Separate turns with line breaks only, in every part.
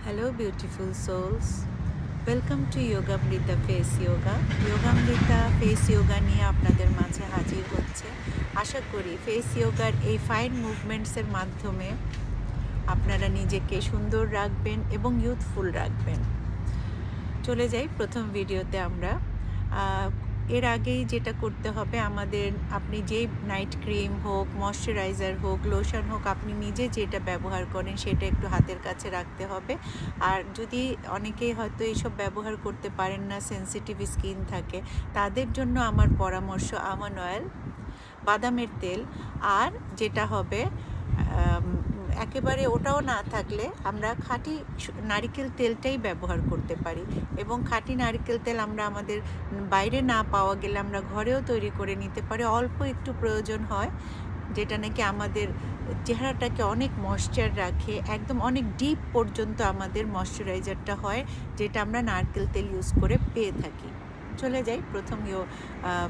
Hello, beautiful souls. Welcome to Yogamrita face yoga. Yogamrita face yoga নিয়ে আপনাদের মাঝে হাজির হচ্ছে। আশা করি ফেস যোগার এই ফাইন মুভমেন্টসের মাধ্যমে আপনারা নিজেকে সুন্দর রাখবেন এবং ইউথফুল রাখবেন। চলে যাই প্রথম ভিডিওতে আমরা। এর আগেই যেটা করতে হবে আমাদের, আপনি যেই নাইট ক্রিম হোক, ময়শ্চারাইজার হোক, লোশন হোক, আপনি নিজে যেটা ব্যবহার করেন সেটা একটু হাতের কাছে রাখতে হবে। আর যদি অনেকেই হয়তো এইসব ব্যবহার করতে পারেন না, সেনসিটিভ স্কিন থাকে, তাদের জন্য আমার পরামর্শ আমন্ড অয়েল, বাদামের তেল, আর যেটা হবে একেবারে ওটাও না থাকলে আমরা খাঁটি নারিকেল তেলটাই ব্যবহার করতে পারি। এবং খাঁটি নারিকেল তেল আমরা আমাদের বাইরে না পাওয়া গেলে আমরা ঘরেও তৈরি করে নিতে পারি। অল্প একটু প্রয়োজন হয়, যেটা নাকি আমাদের চেহারাটাকে অনেক ময়েশ্চার রাখে, একদম অনেক ডিপ পর্যন্ত আমাদের ময়শ্চারাইজারটা হয়, যেটা আমরা নারকেল তেল ইউজ করে পেয়ে থাকি। চলে যাই প্রথম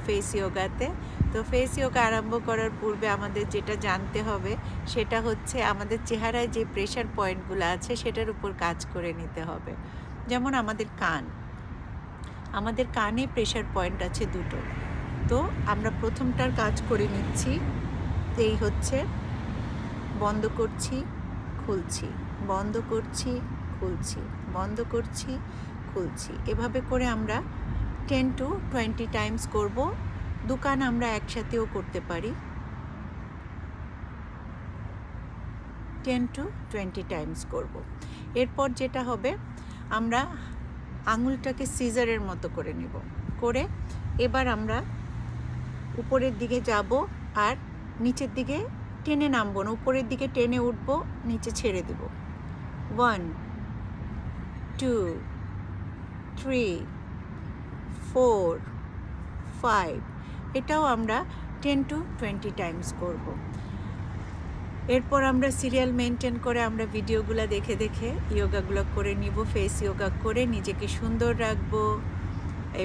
ফেস যোগাতে। তো ফেস যোগা আরম্ভ করার পূর্বে আমাদের যেটা জানতে হবে সেটা হচ্ছে আমাদের চেহারায় যে প্রেশার পয়েন্টগুলো আছে সেটার উপর কাজ করে নিতে হবে। যেমন আমাদের কানে প্রেশার পয়েন্ট আছে দুটো। তো আমরা প্রথমটার কাজ করে নিচ্ছি। এই হচ্ছে বন্ধ করছি, খুলছি, বন্ধ করছি, খুলছি, বন্ধ করছি, খুলছি। এভাবে করে আমরা 10 to 20 টাইমস করব। দুকান আমরা একসাথেও করতে পারি। 10 to 20 টাইমস করব। এরপর যেটা হবে, আমরা আঙুলটাকে সিজারের মতো করে নেব, করে এবার আমরা উপরের দিকে যাব আর নিচের দিকে টেনে নামবো না, উপরের দিকে টেনে উঠবো, নিচে ছেড়ে দেব। 1 2 3 4 5। এটাও আমরা 10 to 20 টাইমস করব। এরপর আমরা সিরিয়াল মেনটেন করে আমরা ভিডিওগুলো দেখে দেখে যোগাগুলো করে নিব। ফেস যোগা করে নিজেকে সুন্দর রাখবো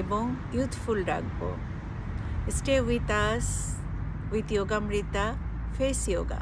এবং ইউথফুল রাখবো। Stay with us, with Yogamrita face yoga.